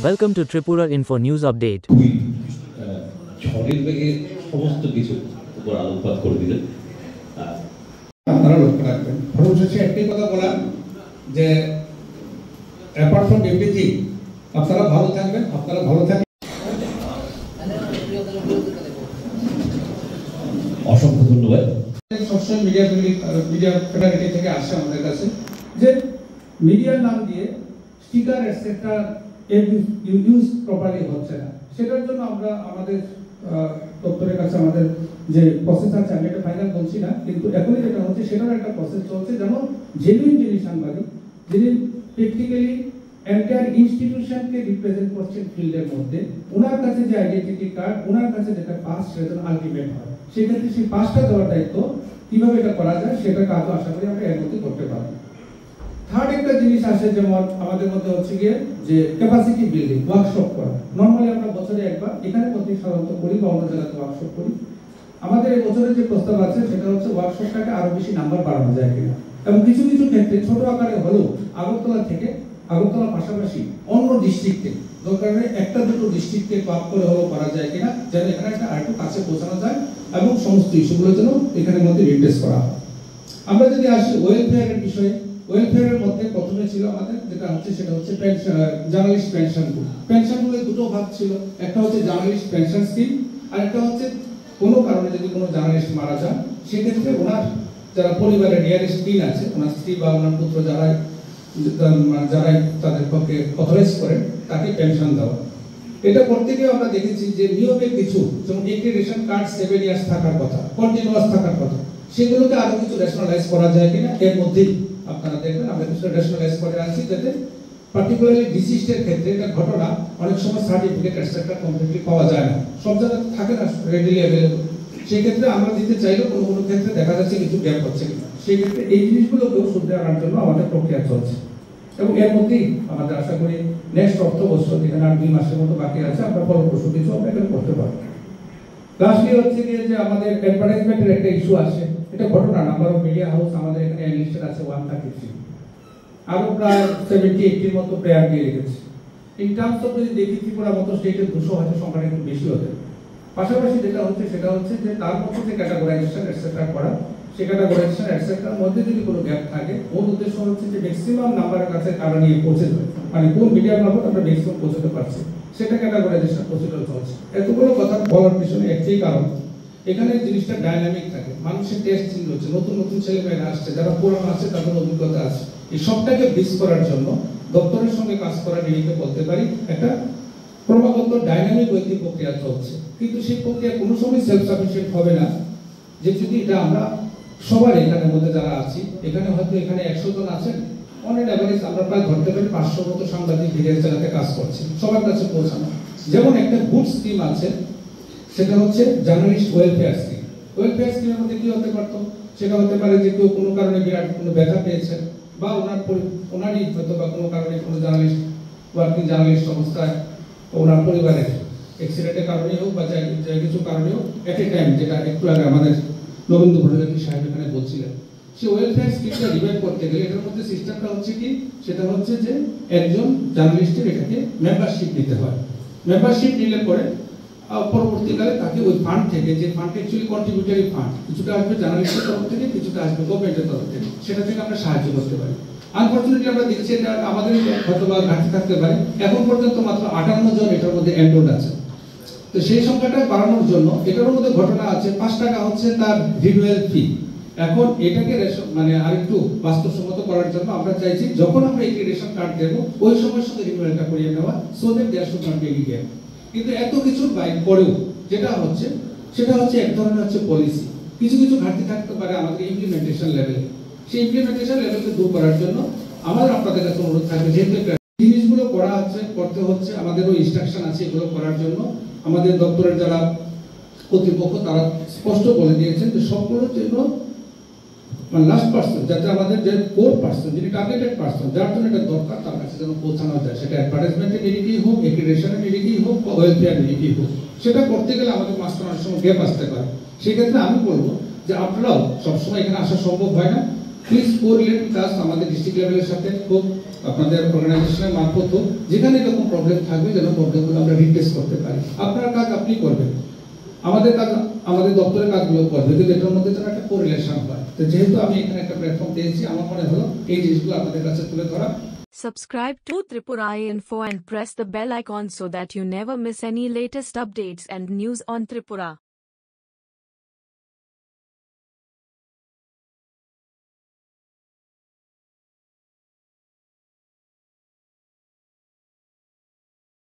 Welcome to Tripura Info News Update. ঝড়ের বেগে সমস্ত কিছু উপর আলোকপাত করে দিলেন। আপনারা লক্ষ্য রাখবেন। সর্বশেষে একটি কথা বলার যে অ্যাপার্ট ফ্রম এভরিথিং আপনারা ভালো থাকবেন, আপনারা ভালো থাকবেন। অসংখ্য ধন্যবাদ। সোশ্যাল মিডিয়া ফেডারেটি থেকে আসছে আমাদের কাছে যে মিডিয়ার নাম দিয়ে স্টিকার এটসেট্রা ইউজ প্রপারলি হচ্ছে না। সেটার জন্য আমরা আমাদের দপ্তরের কাছে আমাদের যে প্রসেস আছে, আমি এটা ফাইনাল বলছি না, কিন্তু এখনই যেটা হচ্ছে সেটার একটা প্রসেস চলছে। যেমন জেনুইন যিনি সাংবাদিক, যিনি প্র্যাকটিক্যালি এন্টায়ার ইনস্টিটিউশনকে রিপ্রেজেন্ট করছেন ফিল্ডের মধ্যে, ওনার কাছে যে আইডেন্টিটি কার্ড, ওনার কাছে যেটা পাস, সেটা আলটিমেট হয়। সেক্ষেত্রে সেই পাসটা দেওয়ার দায়িত্ব কিভাবে এটা করা যায় সেটা কাজও আশা করি আমরা এর মধ্যে করতে পারবো। থার্ড একটা জিনিস আসে যেমন আমাদের মধ্যে হচ্ছে গিয়ে যে ক্যাপাসিটি বিল্ডিং, ওয়ার্কশপ করা। নর্মালি আমরা বছরে একবার এখানে প্রতি সাধারণত করি বা অন্য জায়গাতে ওয়ার্কশপ করি। আমাদের এই বছরের যে প্রস্তাব আছে সেটা হচ্ছে ওয়ার্কশপটাকে আরো বেশি নাম্বার বাড়ানো যায় কিনা, এবং কিছু কিছু ক্ষেত্রে ছোট আকারে হলেও আগরতলা পাশাপাশি অন্য ডিস্ট্রিক্টে দরকার একটা দুটো ডিস্ট্রিক্টকে ক্লাব করে হলেও করা যায় কিনা, যেন এখানে একটা আরেকটু কাছে পৌঁছানো যায় এবং সমস্ত ইস্যুগুলো যেন এখানের মধ্যে রিপ্লেস করা হয়। আমরা যদি আসি ওয়েলফেয়ারের বিষয়ে, ওয়েলফেয়ারের মধ্যে প্রথমে ছিল আমাদের যেটা হচ্ছে সেটা হচ্ছে জার্নালিস্ট পেনশন গ্রুপ। পেনশনগুলোর দুটো ভাগ ছিল, একটা হচ্ছে জার্নালিস্ট পেনশন স্কিম, আর একটা হচ্ছে কোনো কারণে যদি কোনো জার্নালিস্ট মারা যান সেক্ষেত্রে ওনার যারা পরিবারের নিয়ারেস্ট কিন আছে, ওনার স্ত্রী বা ওনার পুত্র যারাই তাদের পক্ষে অথরাইজ করেন তাকে পেনশন দেওয়া। এটা করতে গিয়ে আমরা দেখেছি যে নিয়মের কিছু, যেমন একটি রেশন কার্ড 7 ইয়ার্স থাকার কথা, কন্টিনিউয়াস থাকার কথা, সেগুলোকে আরো কিছু রেশনালাইজ করা যায় কিনা এর মধ্যেই আপনারা দেখবেন আমরা কিছু রেশনালাইজ করে আনছি, যাতে পার্টিকুলারলি ডিসিজের ক্ষেত্রে এটা ঘটনা অনেক সময় সার্টিফিকেট এটসেট্রা কমপ্লিটলি পাওয়া যায় না, সব জায়গায় থাকে না রেডিলি অ্যাভেলেবল। সেই ক্ষেত্রে আমরা দিতে চাইলেও কোনো কোনো ক্ষেত্রে দেখা যাচ্ছে কিছু গ্যাপ হচ্ছে কিনা, সেই ক্ষেত্রে এই জিনিসগুলোকেও শুধরে আনার জন্য আমাদের প্রক্রিয়া চলছে। এবং এর মধ্যেই আমাদের আশা করি নেক্সট অর্থ বছর, এখানে আর 2 মাসের মতো বাকি আছে, আমরা ফলপ্রসূ কিছু আমরা এখানে করতে পারবো। লাস্টলি হচ্ছে গিয়ে যে আমাদের অ্যাডভার্টাইজমেন্টের একটা ইস্যু আসে, এটা ঘটনা নাম্বার অফ মিডিয়া হাউস আমাদের এখানে লিস্টেড আছে 133, আরো প্রায় 70-80 মতো প্রেয়ার দিয়ে রেখেছে। ইন টার্মস অফ যদি দেখি ত্রিপুরার মতো স্টেটের 200 হয়তো সংখ্যাটা একটু বেশি হতে। পাশাপাশি যেটা হচ্ছে সেটা হচ্ছে যে তার মধ্যে যে ক্যাটাগরাইজেশন এটসেট্রা করা, সেই ক্যাটাগরাইজেশন এটসেট্রার মধ্যে যদি কোনো গ্যাপ থাকে, ওর উদ্দেশ্য হচ্ছে যে ম্যাক্সিমাম নাম্বারের কাছে কারা নিয়ে পৌঁছে যাবে, মানে কোন মিডিয়া মারফত আমরা ম্যাক্সিমাম পৌঁছাতে পারছি, সেটা ক্যাটাগরাইজেশন প্রসিডিউর চলছে। এতগুলো কথা বলার পিছনে একটাই কারণ, এখানে জিনিসটা ডাইনামিক থাকে, মানুষের টেস্ট চেঞ্জ হচ্ছে, নতুন নতুন ছেলেমেয়েরা আসছে, যারা পুরানো আছে তাদের অভিজ্ঞতা আছে। এই সবটাকে ব্রিজ করার জন্য দপ্তরের সঙ্গে কাজ করার নিরিখে বলতে পারি একটা ক্রমাগত ডাইনামিক ঐতিহ্য প্রক্রিয়া চলছে। কিন্তু সেই প্রক্রিয়া কোনো সময় সেলফ সাফিসিয়েন্ট হবে না, যে যদি এটা আমরা সবার এখানের মধ্যে যারা আছি, এখানে হয়তো এখানে 100 জন আছেন, অনেক অ্যাভারেজ আমরা প্রায় ধরতে পারি 500 মতো সাংবাদিক ভিডিও জায়গাতে কাজ করছে, সবার কাছে পৌঁছানো। যেমন একটা গুড স্কিম আছে, সেটা হচ্ছে জার্নালিস্ট ওয়েলফেয়ার স্কিম। ওয়েলফেয়ার স্কিমের মধ্যে কি হতে পারতো, সেটা হতে পারে যে কেউ কোনো কারণে বিরাট কোনো ব্যথা পেয়েছেন, বা ওনারই হয়তো বা কোনো কারণে কোনো জার্নালিস্ট ওয়ার্কিং জার্নালিস্ট অবস্থায় ওনার পরিবারের অ্যাক্সিডেন্টের কারণেই হোক বা যাই কিছু কারণে হোক, এট এ টাইম, যেটা একটু আগে আমাদের নবীন্দ্র ভট্টাচার্য সাহেব এখানে বলছিলেন, সেই ওয়েলফেয়ার স্কিমটা রিভাইভ করতে গেলে এটার মধ্যে সিস্টেমটা হচ্ছে কি, সেটা হচ্ছে যে একজন জার্নালিস্টের এটাকে মেম্বারশিপ নিতে হয়। মেম্বারশিপ নিলে পরে পরবর্তীকালে তাকে ওই ফান্ড থেকে, যে ফান্ড অ্যাকচুয়ালি কন্ট্রিবিউটরি ফান্ড, কিছুটা আসবে জার্নালিস্টের তরফ থেকে, কিছুটা আসবে গভর্নমেন্টের তরফ থেকে, সেটা থেকে আমরা সাহায্য করতে পারি। আনফরচুনেটলি আমরা দেখছি এটা আমাদের হয়তো বা ঘাটতি থাকতে পারে, এখন পর্যন্ত মাত্র 58 জন এটার মধ্যে এনরোলড আছে। তো সেই সংখ্যাটা বাড়ানোর জন্য এটার মধ্যে ঘটনা আছে, 5 টাকা হচ্ছে তার রিনিউয়াল ফি। এখন এটাকে মানে আরেকটু বাস্তবসম্মত করার জন্য আমরা চাইছি যখন আমরা একটি রেশন কার্ড দেবো ওই সময়ের সাথে রিনিউয়ালটা করিয়ে নেওয়া, so that there should not be any gap. কিন্তু এত কিছুর পরেও যেটা হচ্ছে সেটা হচ্ছে এক ধরনের হচ্ছে পলিসি, কিছু কিছু ঘাটতি থাকতে পারে আমাদের ইমপ্লিমেন্টেশন লেভেলে। সেই ইমপ্লিমেন্টেশন লেভেলকে দূর করার জন্য আমাদের আপনাদের কাছে অনুরোধ থাকবে, যেহেতু জিনিসগুলো করতে হচ্ছে, আমাদেরও ইনস্ট্রাকশন আছে এগুলো করার জন্য। আমাদের দপ্তরের যারা কর্তৃপক্ষ তারা স্পষ্ট বলে দিয়েছেন যে সবগুলোর জন্য মানে লাস্ট পার্সন, যাতে আমাদের যে কোর পার্সন, যিনি টার্গেটেড পার্সন, যার জন্য এটা দরকার, তার কাছে যেন পৌঁছানো যায়, সেটা অ্যাডভার্টাইজমেন্টের নিরিখেই হোক, এক্রিডেশনের নিরিখেই হোক, বা ওয়েলফেয়ার নিরিখেই হোক। সেটা করতে গেলে আমাদের মাঝখানে অনেক সময় গ্যাপ আসতে পারে। সেক্ষেত্রে আমি বলবো যে আপনারাও সবসময় এখানে আসা সম্ভব হয় না, প্লিজ কোরিলেট উইথ আস, আমাদের ডিস্ট্রিক্ট লেভেলের সাথে খুব আপনাদের অর্গানাইজেশনের মারফত হোক, যেখানে এরকম প্রবলেম থাকবে যেন প্রবলেমগুলো আমরা রিপ্লেস করতে পারি। আপনার কাজ আপনি করবেন, আমাদের কাজ আমাদের দপ্তরের কাজগুলো করবে, কিন্তু এটার মধ্যে যেন একটা কোরিলেশন হয়। তো যেহেতু আমি এখানে একটা প্ল্যাটফর্ম পেয়েছি, আমার মনে হলো এই জিনিসগুলো আপনাদের কাছে তুলে ধরা। Subscribe to Tripura Info and press the bell icon so that you never miss any latest updates and news on Tripura.